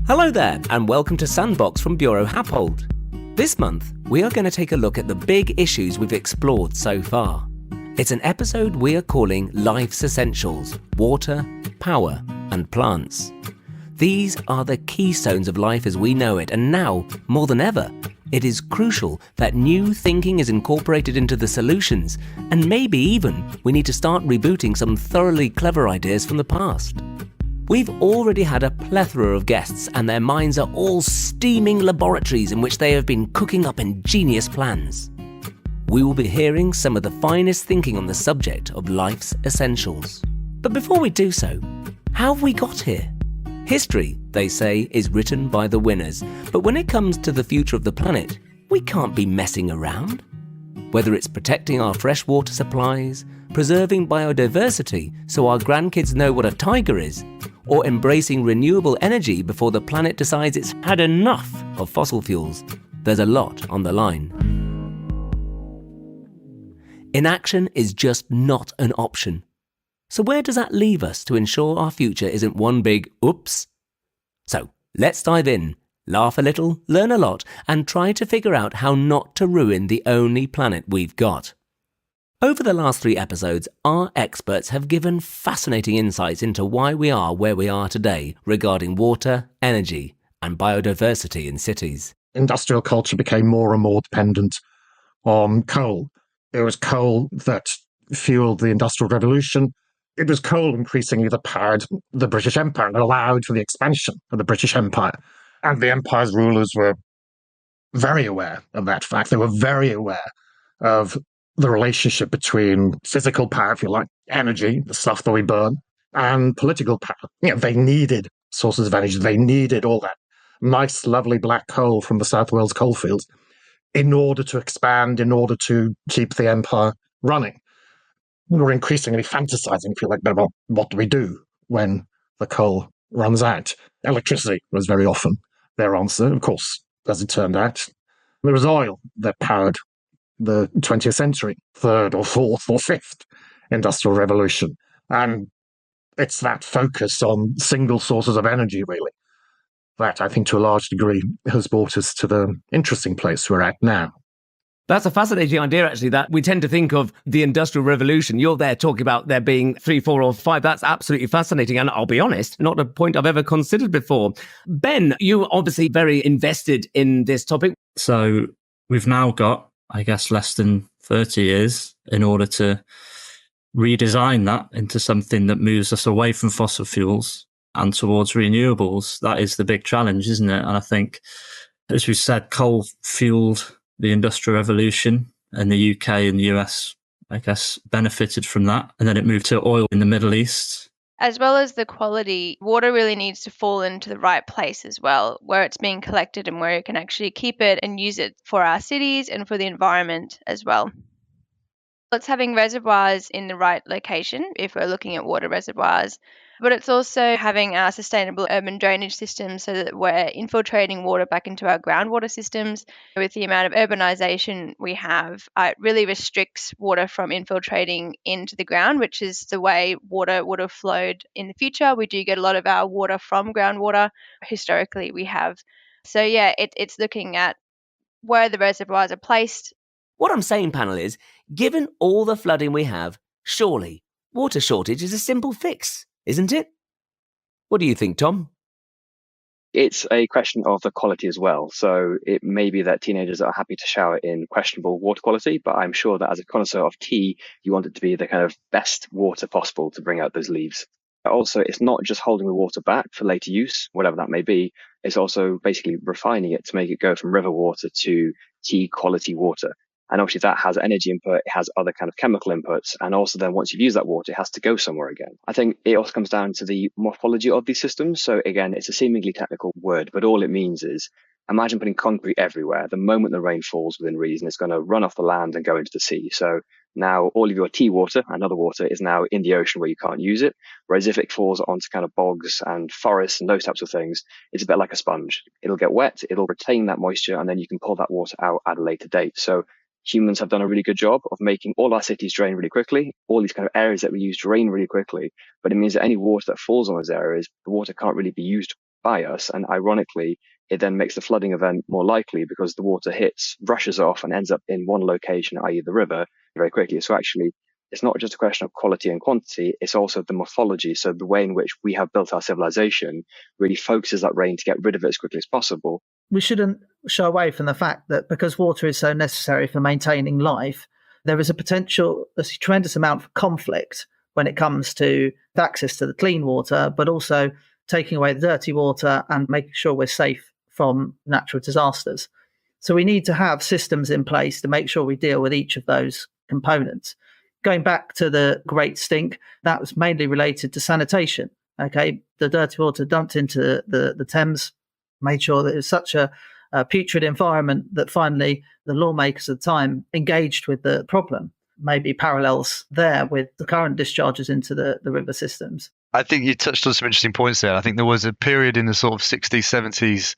Hello there, and welcome to Sandbox from Bureau Happold. This month, we are going to take a look at the big issues we've explored so far. It's an episode we are calling Life's Essentials: Water, Power, and Plants. These are the keystones of life as we know it, and now, more than ever, it is crucial that new thinking is incorporated into the solutions, and maybe even we need to start rebooting some thoroughly clever ideas from the past. We've already had a plethora of guests, and their minds are all steaming laboratories in which they have been cooking up ingenious plans. We will be hearing some of the finest thinking on the subject of life's essentials. But before we do so, how have we got here? History, they say, is written by the winners, but when it comes to the future of the planet, we can't be messing around. Whether it's protecting our freshwater supplies, preserving biodiversity so our grandkids know what a tiger is, or embracing renewable energy before the planet decides it's had enough of fossil fuels, there's a lot on the line. Inaction is just not an option. So where does that leave us to ensure our future isn't one big oops? So let's dive in, laugh a little, learn a lot, and try to figure out how not to ruin the only planet we've got. Over the last 3 episodes, our experts have given fascinating insights into why we are where we are today regarding water, energy, and biodiversity in cities. Industrial culture became more and more dependent on coal. It was coal that fueled the Industrial Revolution. It was coal increasingly that powered the British Empire and allowed for the expansion of the British Empire. And the empire's rulers were very aware of that fact. They were very aware of the relationship between physical power, if you like, energy, the stuff that we burn, and political power. They needed sources of energy. They needed all that nice, lovely black coal from the South Wales coalfields in order to expand, in order to keep the empire running. We were increasingly fantasizing, if you like, about what do we do when the coal runs out. Electricity was very often their answer. Of course, as it turned out, there was oil that powered the 20th century, 3rd or 4th or 5th industrial revolution. And it's that focus on single sources of energy, really, that I think to a large degree has brought us to the interesting place we're at now. That's a fascinating idea, actually, that we tend to think of the Industrial Revolution. You're there talking about there being 3, 4 or 5. That's absolutely fascinating. And I'll be honest, not a point I've ever considered before. Ben, you're obviously very invested in this topic. So we've now got, I guess, less than 30 years in order to redesign that into something that moves us away from fossil fuels and towards renewables. That is the big challenge, isn't it? And I think, as we said, coal fueled the Industrial Revolution, and the UK and the US, I guess, benefited from that. And then it moved to oil in the Middle East. As well as the quality, water really needs to fall into the right place as well, where it's being collected and where you can actually keep it and use it for our cities and for the environment as well. It's having reservoirs in the right location if we're looking at water reservoirs, but it's also having our sustainable urban drainage systems so that we're infiltrating water back into our groundwater systems. With the amount of urbanization we have, it really restricts water from infiltrating into the ground, which is the way water would have flowed in the future. We do get a lot of our water from groundwater. Historically, we have. So yeah, it's looking at where the reservoirs are placed. What I'm saying, panel, is, given all the flooding we have, surely water shortage is a simple fix, isn't it? What do you think, Tom? It's a question of the quality as well. So it may be that teenagers are happy to shower in questionable water quality, but I'm sure that as a connoisseur of tea, you want it to be the kind of best water possible to bring out those leaves. Also, it's not just holding the water back for later use, whatever that may be. It's also basically refining it to make it go from river water to tea quality water. And obviously that has energy input, it has other kind of chemical inputs. And also then once you've used that water, it has to go somewhere again. I think it also comes down to the morphology of these systems. So again, it's a seemingly technical word, but all it means is imagine putting concrete everywhere. The moment the rain falls within reason, it's going to run off the land and go into the sea. So now all of your tea water and other water is now in the ocean where you can't use it. Whereas if it falls onto kind of bogs and forests and those types of things, it's a bit like a sponge. It'll get wet, it'll retain that moisture, and then you can pull that water out at a later date. So humans have done a really good job of making all our cities drain really quickly, all these kind of areas that we use drain really quickly. But it means that any water that falls on those areas, the water can't really be used by us. And ironically, it then makes the flooding event more likely because the water rushes off and ends up in one location, i.e. the river, very quickly. So actually, it's not just a question of quality and quantity, it's also the morphology. So the way in which we have built our civilization really focuses that rain to get rid of it as quickly as possible. We shouldn't shy away from the fact that because water is so necessary for maintaining life, there is a tremendous amount of conflict when it comes to access to the clean water, but also taking away the dirty water and making sure we're safe from natural disasters. So we need to have systems in place to make sure we deal with each of those components. Going back to the Great Stink, that was mainly related to sanitation. Okay, the dirty water dumped into the Thames made sure that it was such a putrid environment that finally the lawmakers at the time engaged with the problem. Maybe parallels there with the current discharges into the river systems. I think you touched on some interesting points there. I think there was a period in the sort of 60s, 70s,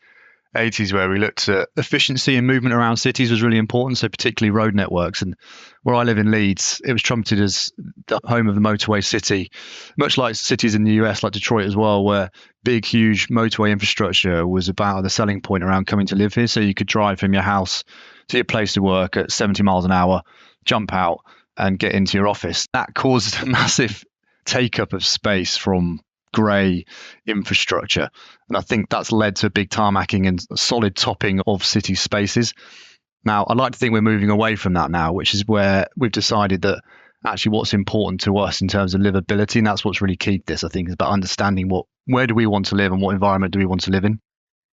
80s where we looked at efficiency and movement around cities was really important, so particularly road networks. And where I live in Leeds, it was trumpeted as the home of the motorway city, much like cities in the US like Detroit as well, where big, huge motorway infrastructure was about the selling point around coming to live here. So you could drive from your house to your place to work at 70 miles an hour, jump out and get into your office. That caused a massive take up of space from grey infrastructure. And I think that's led to big tarmacking and solid topping of city spaces. Now, I'd like to think we're moving away from that now, which is where we've decided that actually what's important to us in terms of livability, and that's what's really key to this, I think, is about understanding where do we want to live and what environment do we want to live in.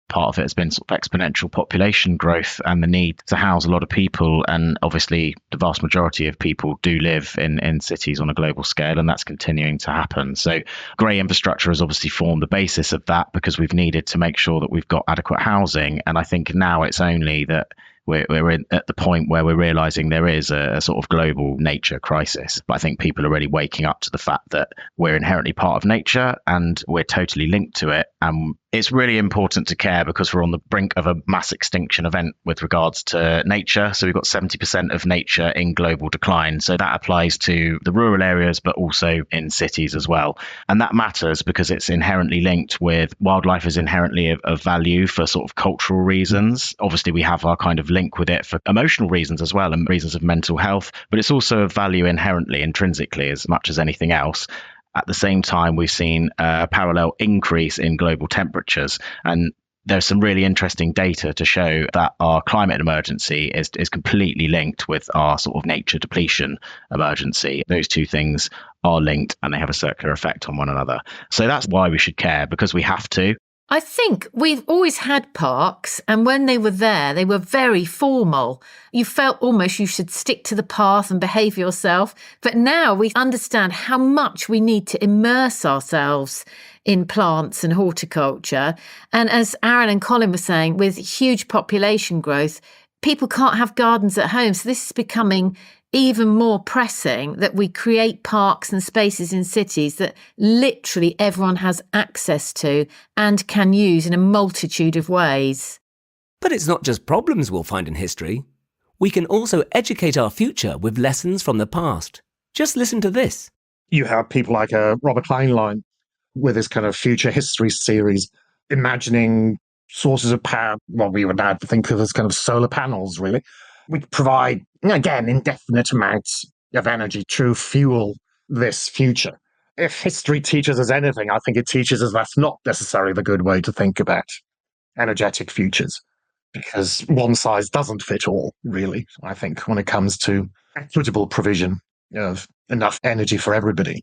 Part of it has been sort of exponential population growth and the need to house a lot of people. And obviously, the vast majority of people do live in cities on a global scale, and that's continuing to happen. So grey infrastructure has obviously formed the basis of that because we've needed to make sure that we've got adequate housing. And I think now it's only that we're at the point where we're realizing there is a sort of global nature crisis. But I think people are really waking up to the fact that we're inherently part of nature and we're totally linked to it. And it's really important to care because we're on the brink of a mass extinction event with regards to nature. So we've got 70% of nature in global decline. So that applies to the rural areas, but also in cities as well. And that matters because it's inherently linked with wildlife is inherently of value for sort of cultural reasons. Obviously, we have our kind of link with it for emotional reasons as well and reasons of mental health, but it's also of value inherently, intrinsically, as much as anything else. At the same time, we've seen a parallel increase in global temperatures. And there's some really interesting data to show that our climate emergency is completely linked with our sort of nature depletion emergency. Those two things are linked and they have a circular effect on one another. So that's why we should care, because we have to. I think we've always had parks, and when they were there, they were very formal. You felt almost you should stick to the path and behave yourself. But now we understand how much we need to immerse ourselves in plants and horticulture. And as Aaron and Colin were saying, with huge population growth, people can't have gardens at home. So this is becoming even more pressing, that we create parks and spaces in cities that literally everyone has access to and can use in a multitude of ways. But it's not just problems we'll find in history. We can also educate our future with lessons from the past. Just listen to this. You have people like Robert Heinlein with his kind of future history series, imagining sources of power, what we would now think of as kind of solar panels, really, which provide, again, indefinite amounts of energy to fuel this future. If history teaches us anything, I think it teaches us that's not necessarily the good way to think about energetic futures, because one size doesn't fit all, really, I think, when it comes to equitable provision of enough energy for everybody.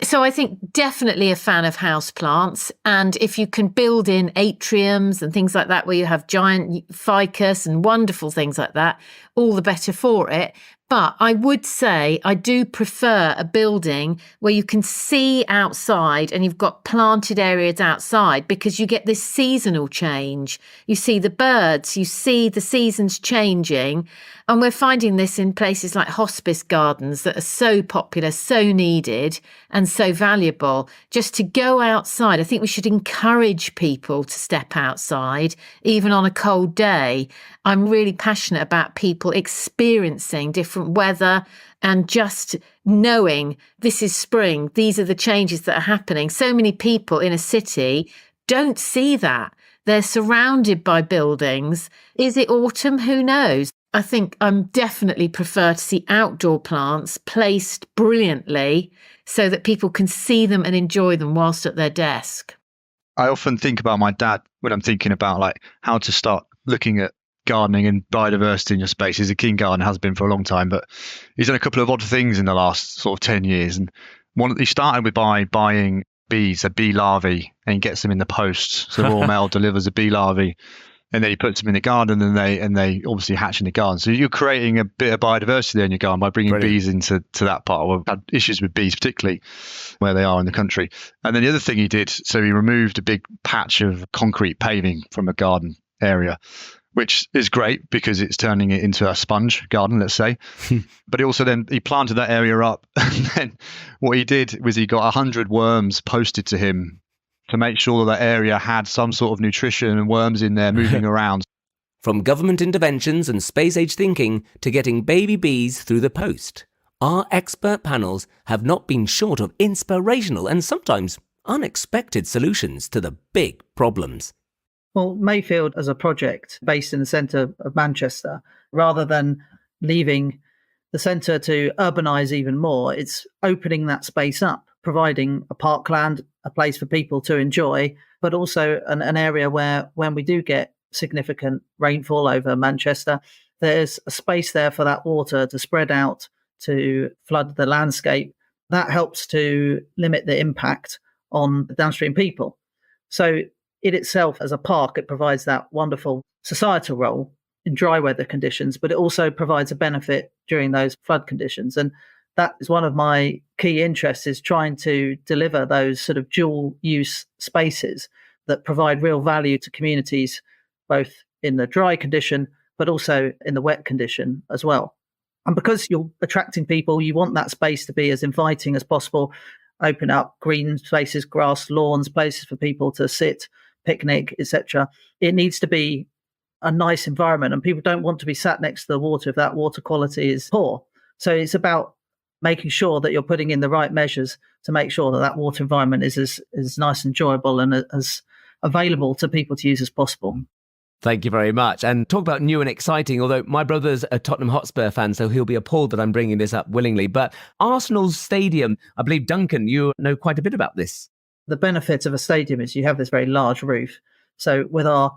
So I think definitely a fan of houseplants. And if you can build in atriums and things like that, where you have giant ficus and wonderful things like that, all the better for it. But I would say I do prefer a building where you can see outside and you've got planted areas outside, because you get this seasonal change. You see the birds, you see the seasons changing. And we're finding this in places like hospice gardens that are so popular, so needed and so valuable. Just to go outside, I think we should encourage people to step outside, even on a cold day. I'm really passionate about people experiencing different weather and just knowing this is spring. These are the changes that are happening. So many people in a city don't see that. They're surrounded by buildings. Is it autumn? Who knows? I think I'm definitely prefer to see outdoor plants placed brilliantly so that people can see them and enjoy them whilst at their desk. I often think about my dad when I'm thinking about like how to start looking at gardening and biodiversity in your space. He's a keen gardener, has been for a long time, but he's done a couple of odd things in the last sort of 10 years. And he started with buying bees, a bee larvae, and he gets them in the post. So Royal Mail delivers a bee larvae, and then he puts them in the garden, and they obviously hatch in the garden. So you're creating a bit of biodiversity there in your garden by bringing bees into that part. We've had issues with bees, particularly where they are in the country. And then the other thing he did, so he removed a big patch of concrete paving from a garden area, which is great because it's turning it into a sponge garden, let's say. But he planted that area up. And then what he did was he got 100 worms posted to him to make sure that area had some sort of nutrition and worms in there moving around. From government interventions and space-age thinking to getting baby bees through the post, our expert panels have not been short of inspirational and sometimes unexpected solutions to the big problems. Well, Mayfield as a project based in the centre of Manchester, rather than leaving the centre to urbanise even more, it's opening that space up, providing a parkland, a place for people to enjoy, but also an area where when we do get significant rainfall over Manchester, there's a space there for that water to spread out to flood the landscape. That helps to limit the impact on the downstream people. So it itself, as a park, it provides that wonderful societal role in dry weather conditions, but it also provides a benefit during those flood conditions. And that is one of my key interests, is trying to deliver those sort of dual use spaces that provide real value to communities, both in the dry condition, but also in the wet condition as well. And because you're attracting people, you want that space to be as inviting as possible. Open up green spaces, grass, lawns, places for people to sit, picnic, etc. It needs to be a nice environment, and people don't want to be sat next to the water if that water quality is poor. So it's about making sure that you're putting in the right measures to make sure that that water environment is as nice and enjoyable and as available to people to use as possible. Thank you very much. And talk about new and exciting, although my brother's a Tottenham Hotspur fan, so he'll be appalled that I'm bringing this up willingly. But Arsenal's stadium, I believe, Duncan, you know quite a bit about this. The benefit of a stadium is you have this very large roof. So with our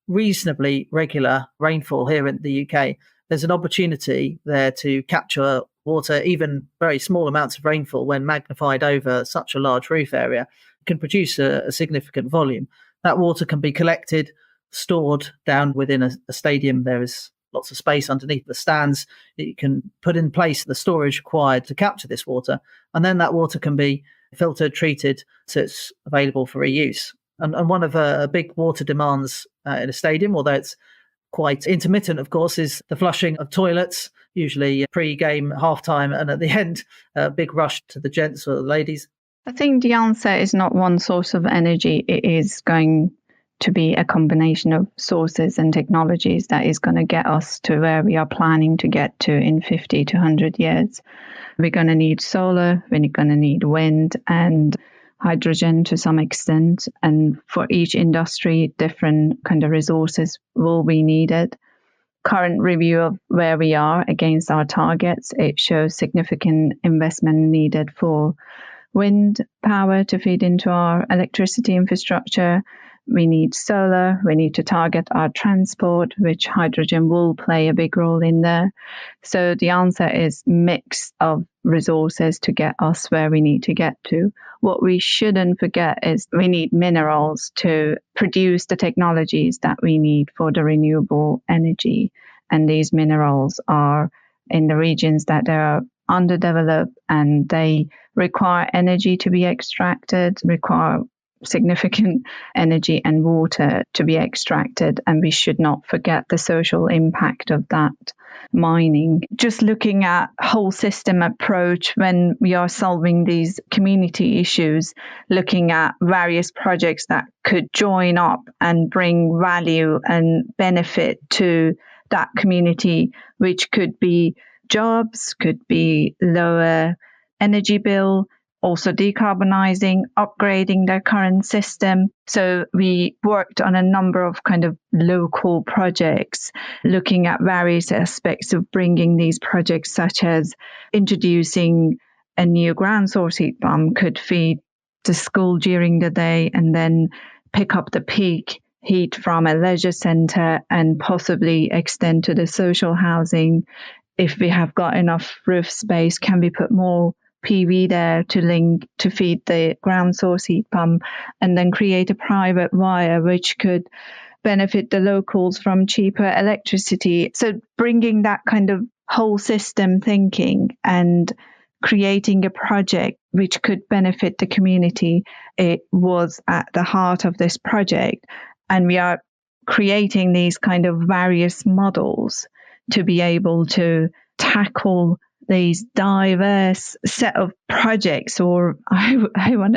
reasonably regular rainfall here in the UK, there's an opportunity there to capture water. Even very small amounts of rainfall, when magnified over such a large roof area, can produce a significant volume. That water can be collected, stored down within a stadium. There is lots of space underneath the stands. You can put in place the storage required to capture this water, and then that water can be filtered, treated, so it's available for reuse. And one of the big water demands in a stadium, although it's quite intermittent, of course, is the flushing of toilets, usually pre-game, half-time, and at the end, a big rush to the gents or the ladies. I think the answer is not one source of energy. It is going to be a combination of sources and technologies that is going to get us to where we are planning to get to in 50 to 100 years. We're going to need solar, we're going to need wind and hydrogen to some extent. And for each industry, different kind of resources will be needed. Current review of where we are against our targets, it shows significant investment needed for wind power to feed into our electricity infrastructure. We need solar, we need to target our transport, which hydrogen will play a big role in there. So the answer is mix of resources to get us where we need to get to. What we shouldn't forget is we need minerals to produce the technologies that we need for the renewable energy. And these minerals are in the regions that they are underdeveloped, and they require energy to be extracted, require significant energy and water to be extracted, and we should not forget the social impact of that mining. Just looking at whole system approach when we are solving these community issues, looking at various projects that could join up and bring value and benefit to that community, which could be jobs, could be lower energy bill, also decarbonizing, upgrading their current system. So we worked on a number of kind of local projects, looking at various aspects of bringing these projects, such as introducing a new ground source heat pump could feed the school during the day and then pick up the peak heat from a leisure center and possibly extend to the social housing. If we have got enough roof space, can we put more PV there to link to feed the ground source heat pump, and then create a private wire which could benefit the locals from cheaper electricity. So bringing that kind of whole system thinking and creating a project which could benefit the community, it was at the heart of this project. And we are creating these kind of various models to be able to tackle these diverse set of projects, or I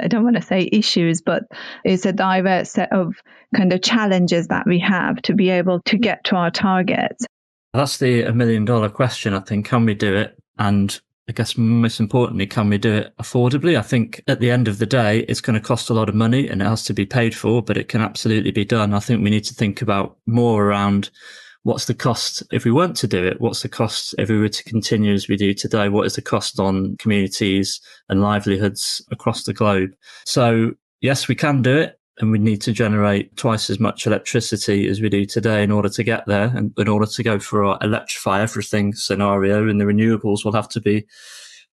don't want to say issues, but it's a diverse set of kind of challenges that we have to be able to get to our targets. That's the $1 million question, I think. Can we do it? And I guess most importantly, can we do it affordably? I think at the end of the day, it's going to cost a lot of money and it has to be paid for, but it can absolutely be done. I think we need to think about more around what's the cost if we weren't to do it? What's the cost if we were to continue as we do today? What is the cost on communities and livelihoods across the globe? So yes, we can do it. And we need to generate twice as much electricity as we do today in order to get there. And in order to go for our Electrify everything scenario, and the renewables will have to be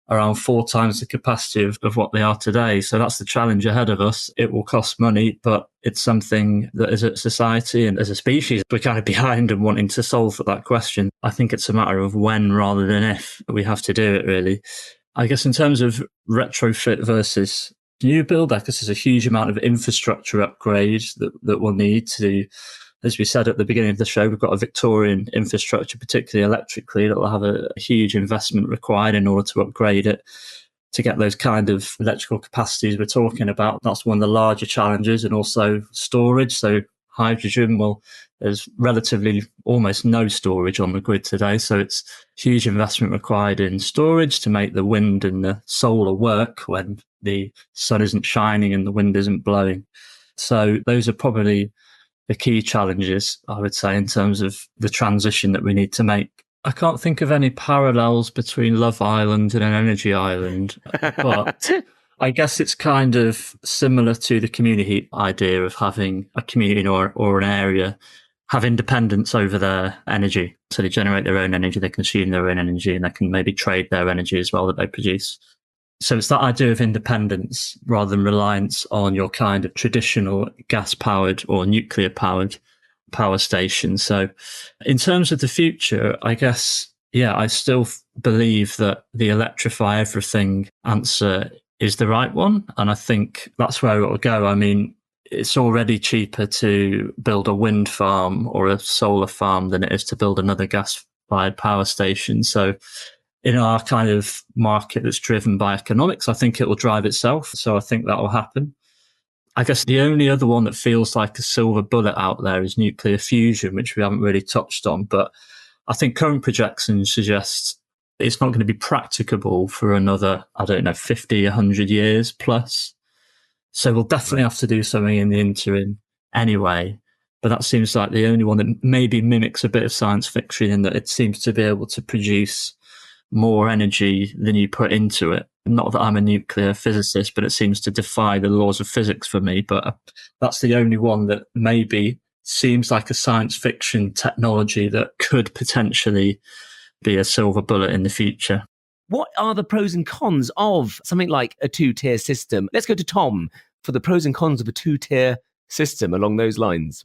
around 4 times the capacity of what they are today. So that's the challenge ahead of us. It will cost money, but it's something that as a society and as a species, we're kind of behind and wanting to solve that question. I think it's a matter of when rather than if we have to do it, really. I guess in terms of retrofit versus new build, I guess there's a huge amount of infrastructure upgrade that we'll need to, as we said at the beginning of the show, we've got a Victorian infrastructure, particularly electrically, that will have a huge investment required in order to upgrade it to get those kind of electrical capacities we're talking about. That's one of the larger challenges, and also storage. So hydrogen, well, there's relatively almost no storage on the grid today. So it's huge investment required in storage to make the wind and the solar work when the sun isn't shining and the wind isn't blowing. So those are probably the key challenges, I would say, in terms of the transition that we need to make. I can't think of any parallels between Love Island and an energy island, but I guess it's kind of similar to the community idea of having a community or an area have independence over their energy. So they generate their own energy, they consume their own energy, and they can maybe trade their energy as well that they produce. So it's that idea of independence rather than reliance on your kind of traditional gas-powered or nuclear-powered power station. So in terms of the future, I guess, yeah, I still believe that the Electrify everything answer is the right one. And I think that's where it will go. I mean, it's already cheaper to build a wind farm or a solar farm than it is to build another gas-fired power station. So in our kind of market that's driven by economics, I think it will drive itself. So I think that will happen. I guess the only other one that feels like a silver bullet out there is nuclear fusion, which we haven't really touched on. But I think current projections suggest it's not going to be practicable for another, 50, 100 years plus. So we'll definitely have to do something in the interim anyway. But that seems like the only one that maybe mimics a bit of science fiction in that it seems to be able to produce more energy than you put into it. Not that I'm a nuclear physicist, but it seems to defy the laws of physics for me. But that's the only one that maybe seems like a science fiction technology that could potentially be a silver bullet in the future. What are the pros and cons of something like a 2-tier system? Let's go to Tom for the pros and cons of a 2-tier system along those lines.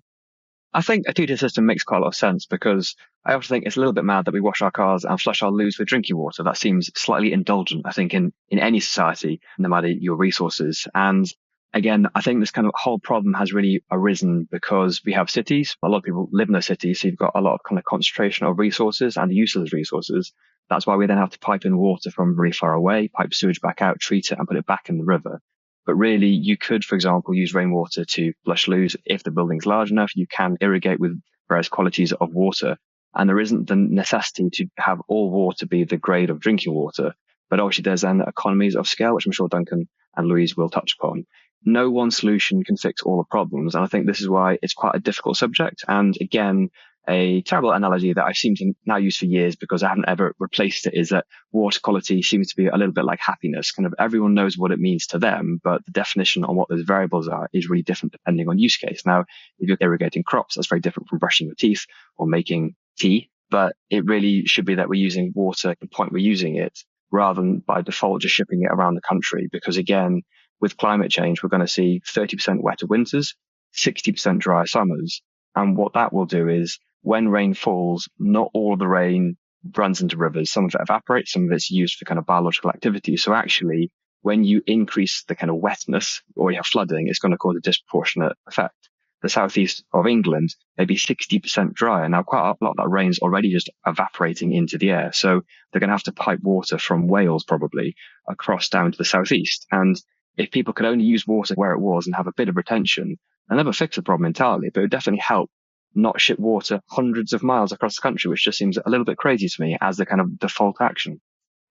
I think a 2-tier system makes quite a lot of sense because I also think it's a little bit mad that we wash our cars and flush our loos with drinking water. That seems slightly indulgent, I think, in any society, no matter your resources. And again, I think this kind of whole problem has really arisen because we have cities. A lot of people live in those cities, so you've got a lot of kind of concentration of resources and the use of those resources. That's why we then have to pipe in water from really far away, pipe sewage back out, treat it and put it back in the river. But really, you could, for example, use rainwater to flush loos. If the building's large enough, you can irrigate with various qualities of water. And there isn't the necessity to have all water be the grade of drinking water. But obviously, there's then economies of scale, which I'm sure Duncan and Louise will touch upon. No one solution can fix all the problems. And I think this is why it's quite a difficult subject. And again, a terrible analogy that I've seen to now use for years because I haven't ever replaced it is that water quality seems to be a little bit like happiness. Kind of everyone knows what it means to them, but the definition on what those variables are is really different depending on use case. Now, if you're irrigating crops, that's very different from brushing your teeth or making tea. But it really should be that we're using water at the point we're using it rather than by default just shipping it around the country. Because again, with climate change, we're going to see 30% wetter winters, 60% drier summers. And what that will do is when rain falls, not all of the rain runs into rivers. Some of it evaporates, some of it's used for kind of biological activity. So actually, when you increase the kind of wetness or you have flooding, it's going to cause a disproportionate effect. The southeast of England may be 60% drier. Now, quite a lot of that rain is already just evaporating into the air. So they're going to have to pipe water from Wales probably across down to the southeast. And if people could only use water where it was and have a bit of retention, they'll never fix the problem entirely, but it would definitely help not ship water hundreds of miles across the country, which just seems a little bit crazy to me as the kind of default action.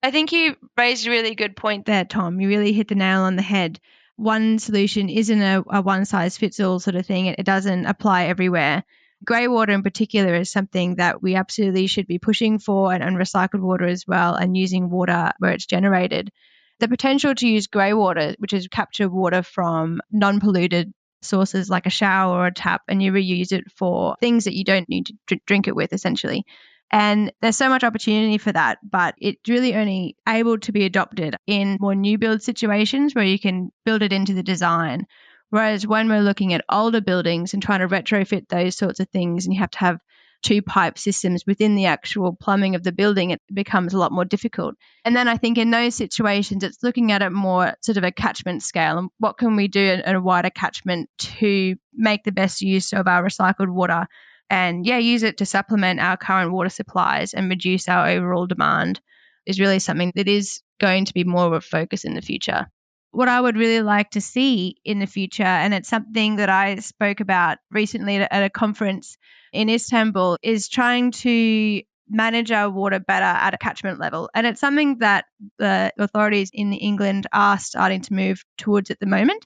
I think you raised a really good point there, Tom. You really hit the nail on the head. One solution isn't a one-size-fits-all sort of thing. It doesn't apply everywhere. Grey water in particular is something that we absolutely should be pushing for, and recycled water as well, and using water where it's generated. The potential to use grey water, which is capture water from non-polluted sources like a shower or a tap, and you reuse it for things that you don't need to drink it with, essentially. And there's so much opportunity for that, but it's really only able to be adopted in more new build situations where you can build it into the design. Whereas when we're looking at older buildings and trying to retrofit those sorts of things, and you have to have two pipe systems within the actual plumbing of the building, it becomes a lot more difficult. And then I think in those situations, it's looking at it more sort of a catchment scale, and what can we do in a wider catchment to make the best use of our recycled water and use it to supplement our current water supplies and reduce our overall demand is really something that is going to be more of a focus in the future. What I would really like to see in the future, and it's something that I spoke about recently at a conference in Istanbul, is trying to manage our water better at a catchment level. And it's something that the authorities in England are starting to move towards at the moment.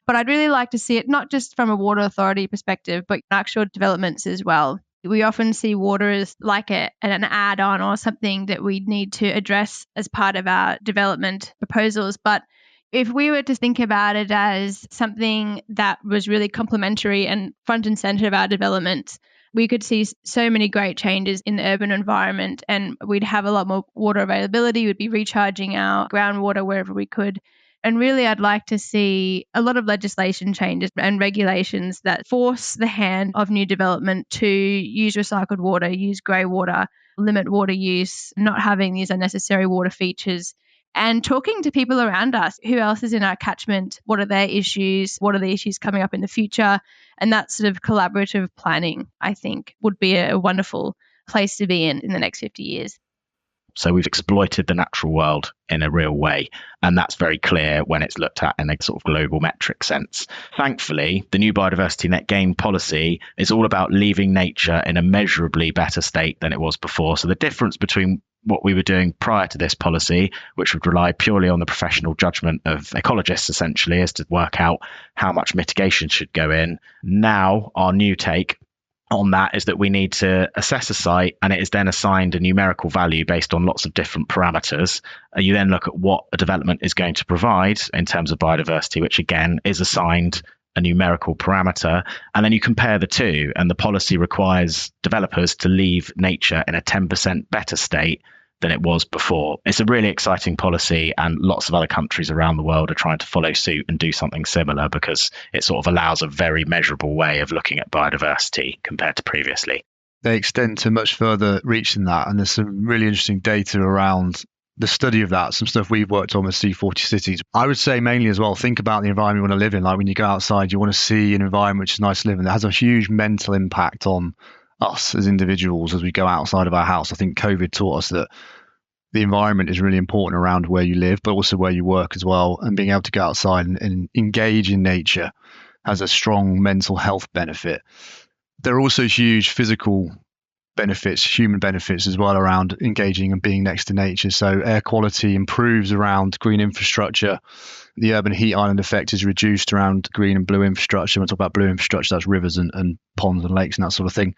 But I'd really like to see it not just from a water authority perspective, but actual developments as well. We often see water as like an add-on or something that we need to address as part of our development proposals. But if we were to think about it as something that was really complementary and front and center of our development, we could see so many great changes in the urban environment, and we'd have a lot more water availability. We'd be recharging our groundwater wherever we could. And really, I'd like to see a lot of legislation changes and regulations that force the hand of new development to use recycled water, use grey water, limit water use, not having these unnecessary water features, and talking to people around us. Who else is in our catchment? What are their issues? What are the issues coming up in the future? And that sort of collaborative planning, I think, would be a wonderful place to be in the next 50 years. So we've exploited the natural world in a real way. And that's very clear when it's looked at in a sort of global metric sense. Thankfully, the new biodiversity net gain policy is all about leaving nature in a measurably better state than it was before. So the difference between what we were doing prior to this policy, which would rely purely on the professional judgment of ecologists, essentially, is to work out how much mitigation should go in. Now, our new take on that is that we need to assess a site, and it is then assigned a numerical value based on lots of different parameters. You then look at what a development is going to provide in terms of biodiversity, which again is assigned a numerical parameter, and then you compare the two, and the policy requires developers to leave nature in a 10% better state than it was before. It's a really exciting policy, and lots of other countries around the world are trying to follow suit and do something similar because it sort of allows a very measurable way of looking at biodiversity compared to previously. They extend to much further reach than that, and there's some really interesting data around the study of that, some stuff we've worked on with C40 cities. I would say mainly as well, think about the environment you want to live in. Like when you go outside, you want to see an environment which is nice to live in. That has a huge mental impact on us as individuals as we go outside of our house. I think COVID taught us that the environment is really important around where you live, but also where you work as well. And being able to go outside and engage in nature has a strong mental health benefit. There are also huge physical benefits, human benefits as well around engaging and being next to nature. So air quality improves around green infrastructure, The urban heat island effect is reduced around green and blue infrastructure. When we talk about blue infrastructure, that's rivers and ponds and lakes and that sort of thing.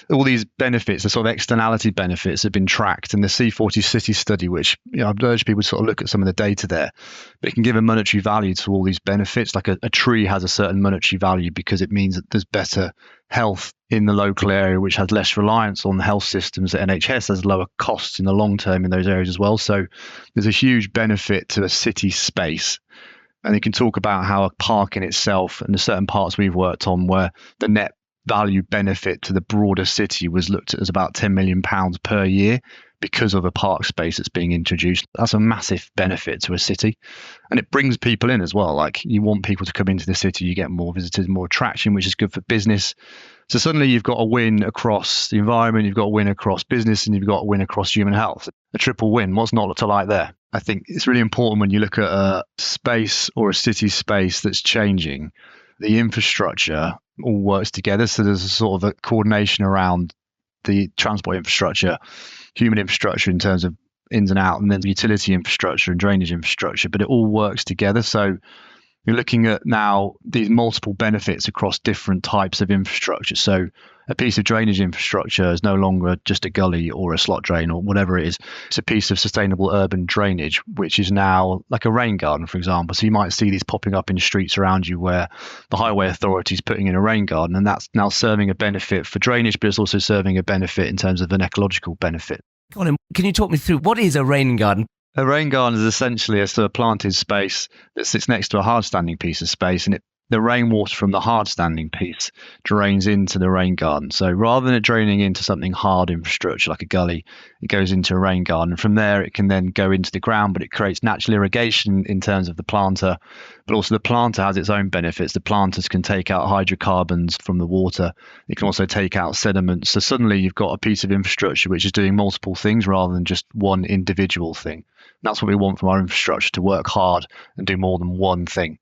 All these benefits, the sort of externality benefits, have been tracked. And the C40 city study, which I'd urge people to sort of look at some of the data there, but it can give a monetary value to all these benefits. Like a tree has a certain monetary value because it means that there's better health in the local area, which has less reliance on the health systems at NHS, has lower costs in the long term in those areas as well. So there's a huge benefit to a city space. And you can talk about how a park in itself, and there's certain parts we've worked on where the net value benefit to the broader city was looked at as about £10 million per year because of a park space that's being introduced. That's a massive benefit to a city. And it brings people in as well. Like, you want people to come into the city, you get more visitors, more attraction, which is good for business. So suddenly you've got a win across the environment, you've got a win across business, and you've got a win across human health. A triple win. What's not to like there? I think it's really important when you look at a space or a city space that's changing, the infrastructure all works together. So there's a sort of a coordination around the transport infrastructure, human infrastructure in terms of ins and out, and then the utility infrastructure and drainage infrastructure, but it all works together. So you're looking at now these multiple benefits across different types of infrastructure. So a piece of drainage infrastructure is no longer just a gully or a slot drain or whatever it is. It's a piece of sustainable urban drainage, which is now like a rain garden, for example. So you might see these popping up in streets around you where the highway authority is putting in a rain garden, and that's now serving a benefit for drainage, but it's also serving a benefit in terms of an ecological benefit. Colin, can you talk me through what is a rain garden? A rain garden is essentially a sort of planted space that sits next to a hard standing piece of space, and the rainwater from the hard standing piece drains into the rain garden. So rather than it draining into something hard infrastructure like a gully, it goes into a rain garden. And from there, it can then go into the ground, but it creates natural irrigation in terms of the planter. But also the planter has its own benefits. The planters can take out hydrocarbons from the water. It can also take out sediments. So suddenly you've got a piece of infrastructure which is doing multiple things rather than just one individual thing. And that's what we want from our infrastructure, to work hard and do more than one thing.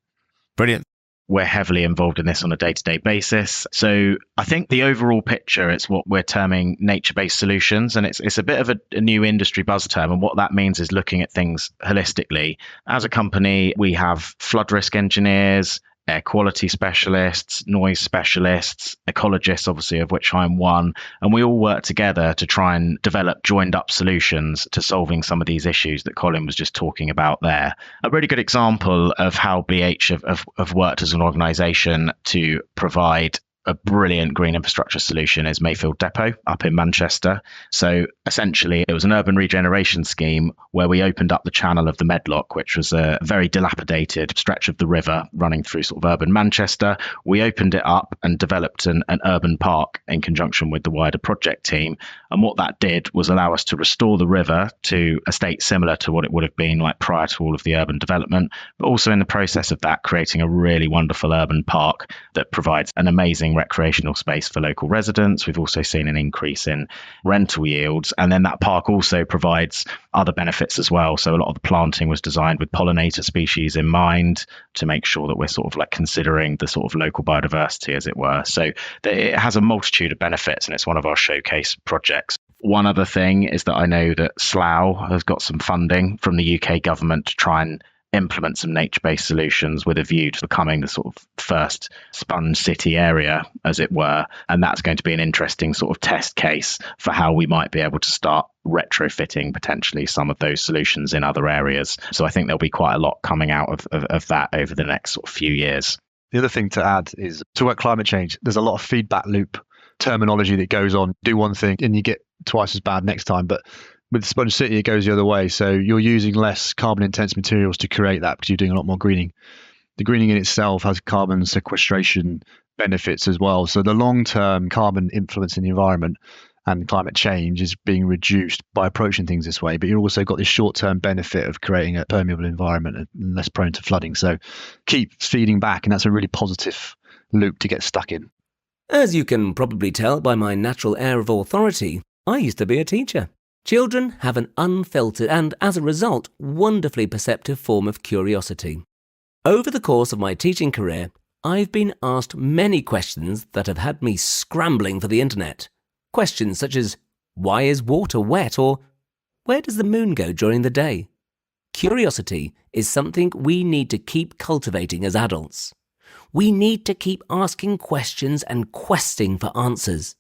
Brilliant. We're heavily involved in this on a day-to-day basis. So I think the overall picture, it's what we're terming nature-based solutions. And it's a bit of a new industry buzz term. And what that means is looking at things holistically. As a company, we have flood risk engineers, air quality specialists, noise specialists, ecologists, obviously, of which I'm one. And we all work together to try and develop joined up solutions to solving some of these issues that Colin was just talking about there. A really good example of how BH have worked as an organisation to provide a brilliant green infrastructure solution is Mayfield Depot up in Manchester. So essentially, it was an urban regeneration scheme where we opened up the channel of the Medlock, which was a very dilapidated stretch of the river running through sort of urban Manchester. We opened it up and developed an urban park in conjunction with the wider project team. And what that did was allow us to restore the river to a state similar to what it would have been like prior to all of the urban development, but also in the process of that, creating a really wonderful urban park that provides an amazing recreational space for local residents. We've also seen an increase in rental yields, and then that park also provides other benefits as well. So a lot of the planting was designed with pollinator species in mind to make sure that we're sort of like considering the sort of local biodiversity, as it were. So it has a multitude of benefits, and it's one of our showcase projects. One other thing is that I know that Slough has got some funding from the UK government to try and implement some nature-based solutions with a view to becoming the sort of first sponge city area, as it were. And that's going to be an interesting sort of test case for how we might be able to start retrofitting potentially some of those solutions in other areas. So I think there'll be quite a lot coming out of that over the next sort of few years. The other thing to add is, to work climate change, there's a lot of feedback loop terminology that goes on. Do one thing and you get twice as bad next time. But with Sponge City, it goes the other way. So you're using less carbon-intense materials to create that because you're doing a lot more greening. The greening in itself has carbon sequestration benefits as well. So the long-term carbon influence in the environment and climate change is being reduced by approaching things this way. But you've also got this short-term benefit of creating a permeable environment and less prone to flooding. So keep feeding back, and that's a really positive loop to get stuck in. As you can probably tell by my natural air of authority, I used to be a teacher. Children have an unfiltered and, as a result, wonderfully perceptive form of curiosity. Over the course of my teaching career, I've been asked many questions that have had me scrambling for the internet. Questions such as, why is water wet? Or, where does the moon go during the day? Curiosity is something we need to keep cultivating as adults. We need to keep asking questions and questing for answers.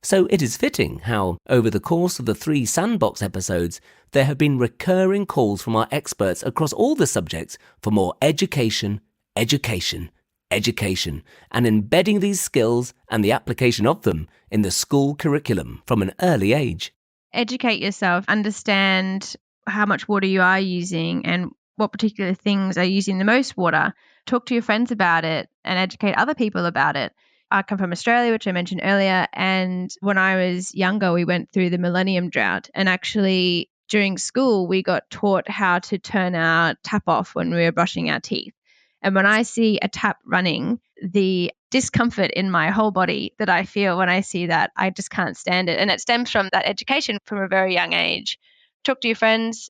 So it is fitting how, over the course of the 3 Sandbox episodes, there have been recurring calls from our experts across all the subjects for more education, education, education, and embedding these skills and the application of them in the school curriculum from an early age. Educate yourself, understand how much water you are using and what particular things are using the most water. Talk to your friends about it and educate other people about it. I come from Australia, which I mentioned earlier, and when I was younger, we went through the millennium drought, and actually during school, we got taught how to turn our tap off when we were brushing our teeth. And when I see a tap running, the discomfort in my whole body that I feel when I see that, I just can't stand it. And it stems from that education from a very young age. Talk to your friends,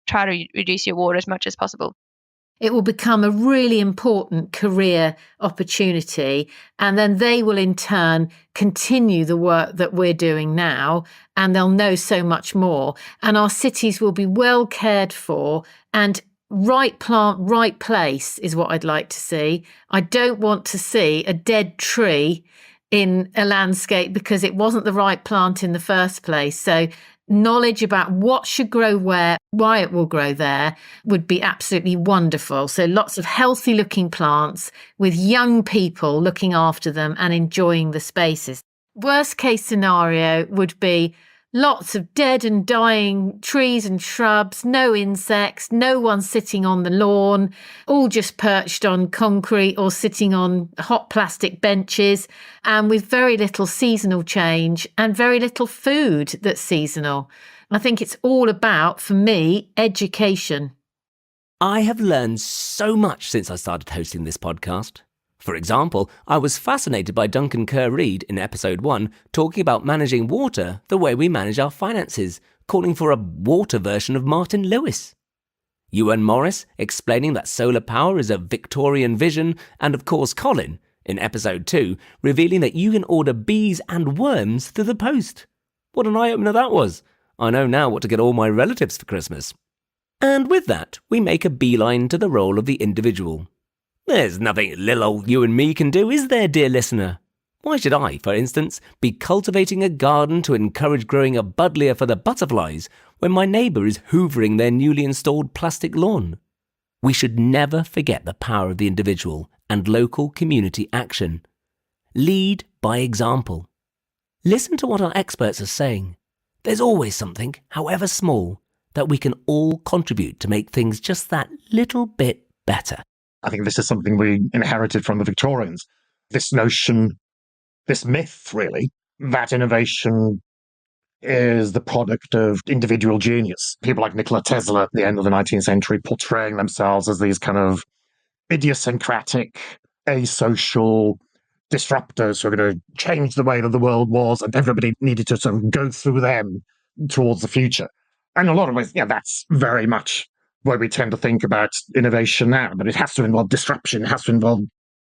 try to reduce your water as much as possible. It will become a really important career opportunity, and then they will in turn continue the work that we're doing now, and they'll know so much more, and our cities will be well cared for, and right plant, right place is what I'd like to see. I don't want to see a dead tree in a landscape because it wasn't the right plant in the first place. So knowledge about what should grow where, why it will grow there would be absolutely wonderful. So lots of healthy looking plants with young people looking after them and enjoying the spaces. Worst case scenario would be lots of dead and dying trees and shrubs, no insects, no one sitting on the lawn, all just perched on concrete or sitting on hot plastic benches, and with very little seasonal change and very little food that's seasonal. I think it's all about, for me, education. I have learned so much since I started hosting this podcast. For example, I was fascinated by Duncan Kerr-Reid in episode 1 talking about managing water the way we manage our finances, calling for a water version of Martin Lewis. Ewan Morris explaining that solar power is a Victorian vision, and of course Colin in episode 2 revealing that you can order bees and worms through the post. What an eye-opener that was. I know now what to get all my relatives for Christmas. And with that, we make a beeline to the role of the individual. There's nothing little old you and me can do, is there, dear listener? Why should I, for instance, be cultivating a garden to encourage growing a buddleia for the butterflies when my neighbour is hoovering their newly installed plastic lawn? We should never forget the power of the individual and local community action. Lead by example. Listen to what our experts are saying. There's always something, however small, that we can all contribute to make things just that little bit better. I think this is something we inherited from the Victorians. This notion, this myth, really, that innovation is the product of individual genius. People like Nikola Tesla at the end of the 19th century portraying themselves as these kind of idiosyncratic, asocial disruptors who are going to change the way that the world was, and everybody needed to sort of go through them towards the future. And in a lot of ways, that's very much where we tend to think about innovation now, but it has to involve disruption, it has to involve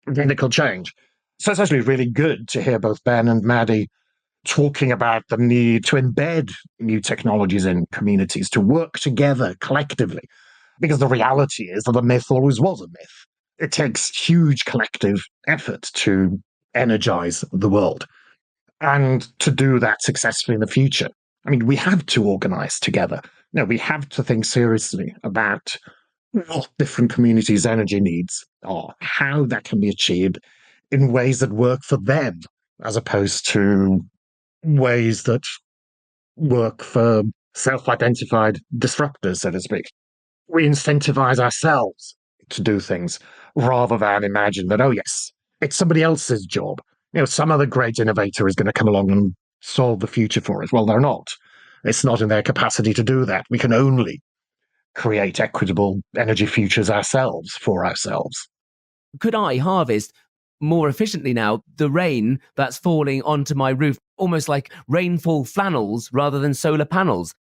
radical change. So it's actually really good to hear both Ben and Maddie talking about the need to embed new technologies in communities, to work together collectively, because the reality is that the myth always was a myth. It takes huge collective effort to energize the world, and to do that successfully in the future. I mean, we have to organize together. We have to think seriously about what different communities' energy needs are, how that can be achieved in ways that work for them, as opposed to ways that work for self-identified disruptors, so to speak. We incentivize ourselves to do things rather than imagine that, oh yes, it's somebody else's job. Some other great innovator is going to come along and solve the future for us. Well, they're not. It's not in their capacity to do that. We can only create equitable energy futures ourselves for ourselves. Could I harvest more efficiently now the rain that's falling onto my roof, almost like rainfall flannels rather than solar panels?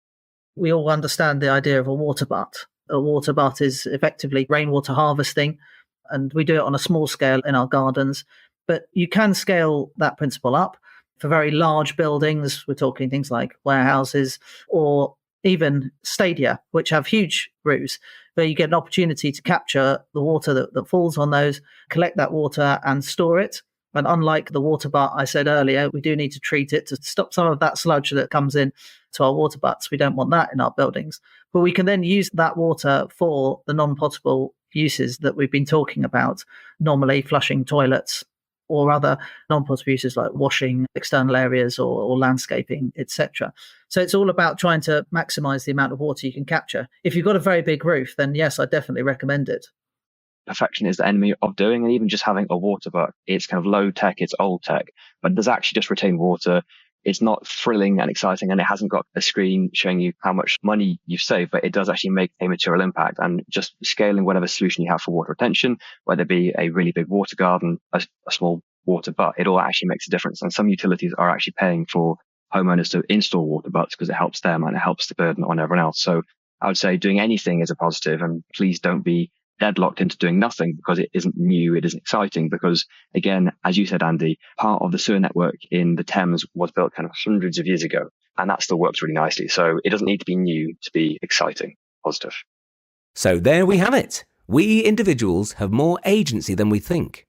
We all understand the idea of a water butt. A water butt is effectively rainwater harvesting, and we do it on a small scale in our gardens. But you can scale that principle up. For very large buildings, we're talking things like warehouses or even stadia, which have huge roofs, where you get an opportunity to capture the water that falls on those, collect that water and store it. And unlike the water butt I said earlier, we do need to treat it to stop some of that sludge that comes in to our water butts. We don't want that in our buildings. But we can then use that water for the non-potable uses that we've been talking about, normally flushing toilets or other non-potable uses like washing external areas or landscaping, etc. So it's all about trying to maximize the amount of water you can capture. If you've got a very big roof, then yes, I definitely recommend it. Perfection is the enemy of doing, and even just having a water butt, it's kind of low tech, it's old tech, but it does actually just retain water. It's not thrilling and exciting, and it hasn't got a screen showing you how much money you've saved, but it does actually make a material impact. And just scaling whatever solution you have for water retention, whether it be a really big water garden, a small water butt, it all actually makes a difference. And some utilities are actually paying for homeowners to install water butts because it helps them and it helps the burden on everyone else. So I would say doing anything is a positive, and please don't be deadlocked into doing nothing because it isn't new, it isn't exciting. Because again, as you said, Andy, part of the sewer network in the Thames was built kind of hundreds of years ago, and that still works really nicely. So it doesn't need to be new to be exciting, positive. So there we have it. We individuals have more agency than we think.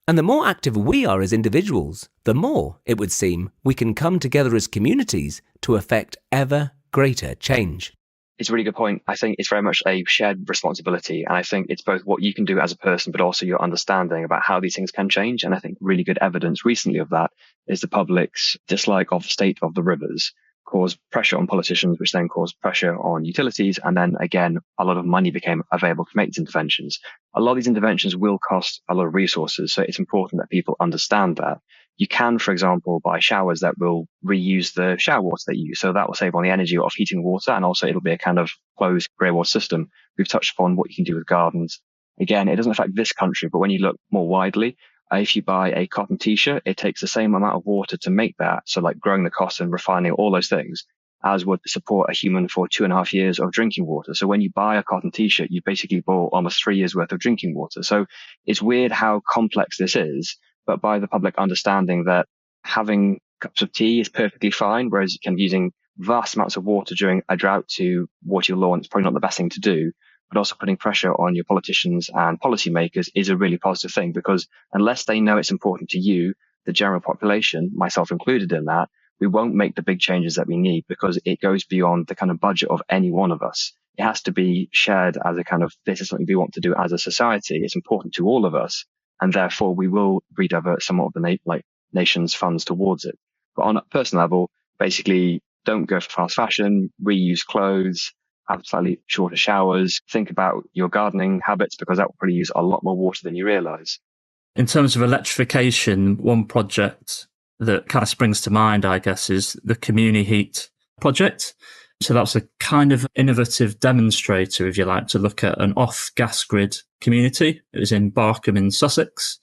And the more active we are as individuals, the more, it would seem, we can come together as communities to effect ever greater change. It's a really good point. I think it's very much a shared responsibility. And I think it's both what you can do as a person, but also your understanding about how these things can change. And I think really good evidence recently of that is the public's dislike of the state of the rivers caused pressure on politicians, which then caused pressure on utilities. And then again, a lot of money became available to make these interventions. A lot of these interventions will cost a lot of resources. So it's important that people understand that. You can, for example, buy showers that will reuse the shower water that you use. So that will save on the energy of heating water. And also it'll be a kind of closed grey water system. We've touched upon what you can do with gardens. Again, it doesn't affect this country, but when you look more widely, if you buy a cotton t-shirt, it takes the same amount of water to make that. So like growing the cotton, refining, all those things, as would support a human for 2.5 years of drinking water. So when you buy a cotton t-shirt, you basically bought almost 3 years worth of drinking water. So it's weird how complex this is, but by the public understanding that having cups of tea is perfectly fine, whereas using vast amounts of water during a drought to water your lawn is probably not the best thing to do. But also putting pressure on your politicians and policymakers is a really positive thing, because unless they know it's important to you, the general population, myself included in that, we won't make the big changes that we need because it goes beyond the kind of budget of any one of us. It has to be shared as a kind of, this is something we want to do as a society. It's important to all of us. And therefore we will redivert some of the nation's funds towards it. But on a personal level, basically don't go for fast fashion, reuse clothes, have slightly shorter showers, think about your gardening habits because that will probably use a lot more water than you realize. In terms of electrification, one project that kind of springs to mind, I guess, is the Community Heat project. So that's a kind of innovative demonstrator, if you like, to look at an off-gas grid community. It was in Barkham in Sussex.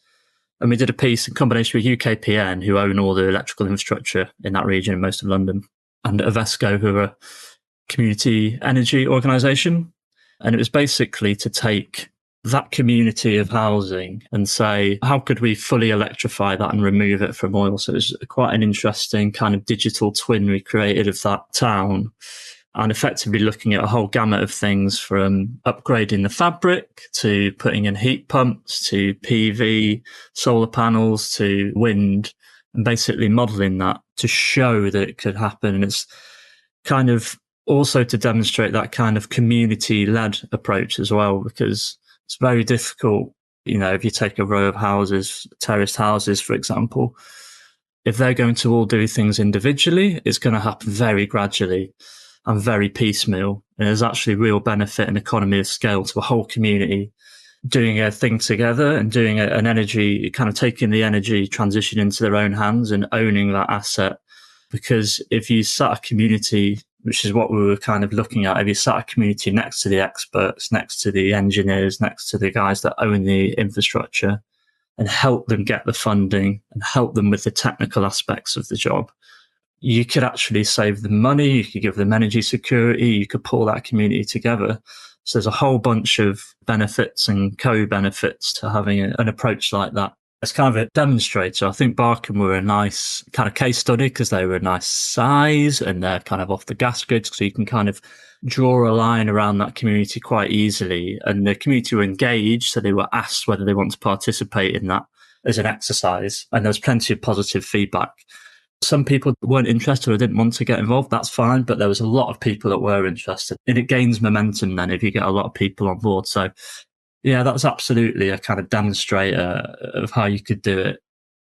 And we did a piece in combination with UKPN, who own all the electrical infrastructure in that region in most of London, and Avesco, who are a community energy organisation. And it was basically to take that community of housing and say, how could we fully electrify that and remove it from oil? So it was quite an interesting kind of digital twin we created of that town, and effectively looking at a whole gamut of things from upgrading the fabric to putting in heat pumps to PV, solar panels to wind, and basically modelling that to show that it could happen. And it's kind of also to demonstrate that kind of community-led approach as well, because it's very difficult, if you take a row of houses, terraced houses, for example, if they're going to all do things individually, it's going to happen very gradually and very piecemeal. And there's actually real benefit and economy of scale to a whole community doing a thing together and doing an energy, kind of taking the energy transition into their own hands and owning that asset. Because if you sat a community, which is what we were kind of looking at, if you sat a community next to the experts, next to the engineers, next to the guys that own the infrastructure, and help them get the funding and help them with the technical aspects of the job, you could actually save them money, you could give them energy security, you could pull that community together. So there's a whole bunch of benefits and co-benefits to having an approach like that. As kind of a demonstrator, I think Barkham were a nice kind of case study because they were a nice size and they're kind of off the gas grid, so you can kind of draw a line around that community quite easily. And the community were engaged, so they were asked whether they want to participate in that as an exercise. And there was plenty of positive feedback. Some people weren't interested or didn't want to get involved. That's fine. But there was a lot of people that were interested. And it gains momentum then if you get a lot of people on board. So yeah, that was absolutely a kind of demonstrator of how you could do it.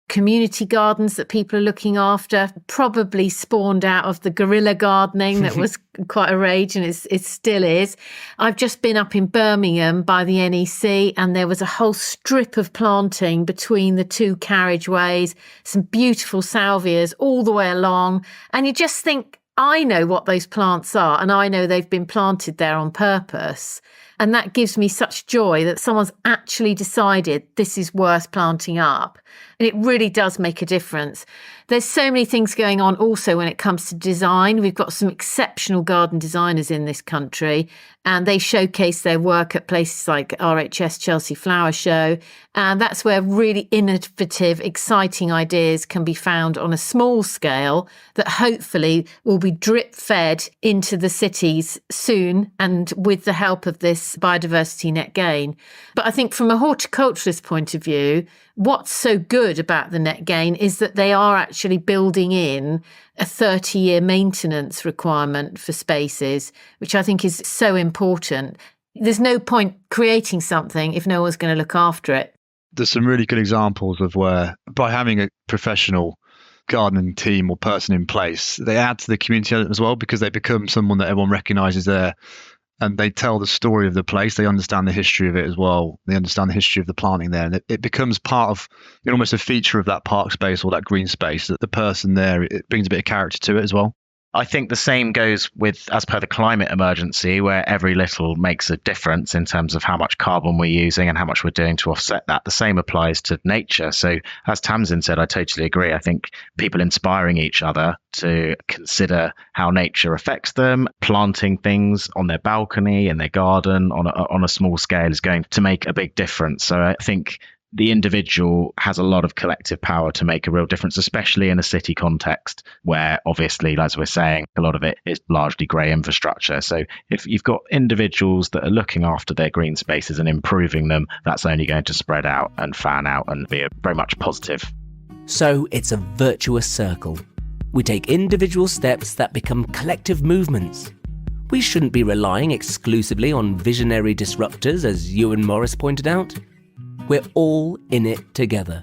Community gardens that people are looking after probably spawned out of the guerrilla gardening that was quite a rage, and it still is. I've just been up in Birmingham by the NEC, and there was a whole strip of planting between the two carriageways, some beautiful salvias all the way along. And you just think, I know what those plants are, and I know they've been planted there on purpose. And that gives me such joy that someone's actually decided this is worth planting up. And it really does make a difference. There's so many things going on also when it comes to design. We've got some exceptional garden designers in this country, and they showcase their work at places like RHS Chelsea Flower Show. And that's where really innovative, exciting ideas can be found on a small scale that hopefully will be drip fed into the cities soon, and with the help of this biodiversity net gain. But I think from a horticulturalist point of view, what's so good about the net gain is that they are actually building in a 30-year maintenance requirement for spaces, which I think is so important. There's no point creating something if no one's going to look after it. There's some really good examples of where, by having a professional gardening team or person in place, they add to the community element as well, because they become someone that everyone recognises there. And they tell the story of the place. They understand the history of it as well. They understand the history of the planting there. And it becomes part of, almost a feature of that park space or that green space, that the person there, it brings a bit of character to it as well. I think the same goes with, as per the climate emergency, where every little makes a difference in terms of how much carbon we're using and how much we're doing to offset that. The same applies to nature. So as Tamsin said, I totally agree. I think people inspiring each other to consider how nature affects them, planting things on their balcony, in their garden, on a small scale is going to make a big difference. So I think the individual has a lot of collective power to make a real difference, especially in a city context where, obviously, as we're saying, a lot of it is largely grey infrastructure. So if you've got individuals that are looking after their green spaces and improving them, that's only going to spread out and fan out and be very much positive. So it's a virtuous circle. We take individual steps that become collective movements. We shouldn't be relying exclusively on visionary disruptors, as Ewan Morris pointed out. We're all in it together.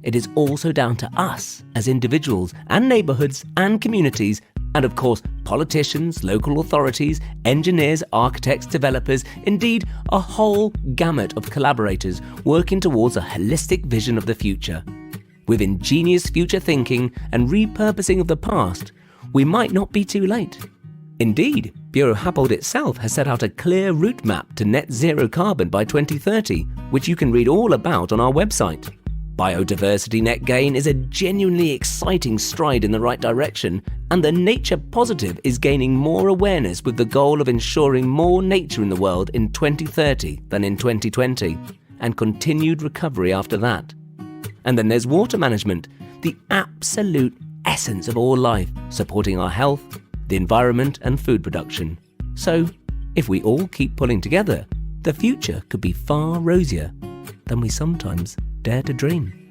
It is also down to us as individuals and neighbourhoods and communities, and of course politicians, local authorities, engineers, architects, developers, indeed a whole gamut of collaborators working towards a holistic vision of the future. With ingenious future thinking and repurposing of the past, we might not be too late. Indeed, Bureau Happold itself has set out a clear route map to net zero carbon by 2030, which you can read all about on our website. Biodiversity net gain is a genuinely exciting stride in the right direction, and the nature positive is gaining more awareness with the goal of ensuring more nature in the world in 2030 than in 2020, and continued recovery after that. And then there's water management, the absolute essence of all life, supporting our health, the environment and food production. So, if we all keep pulling together, the future could be far rosier than we sometimes dare to dream.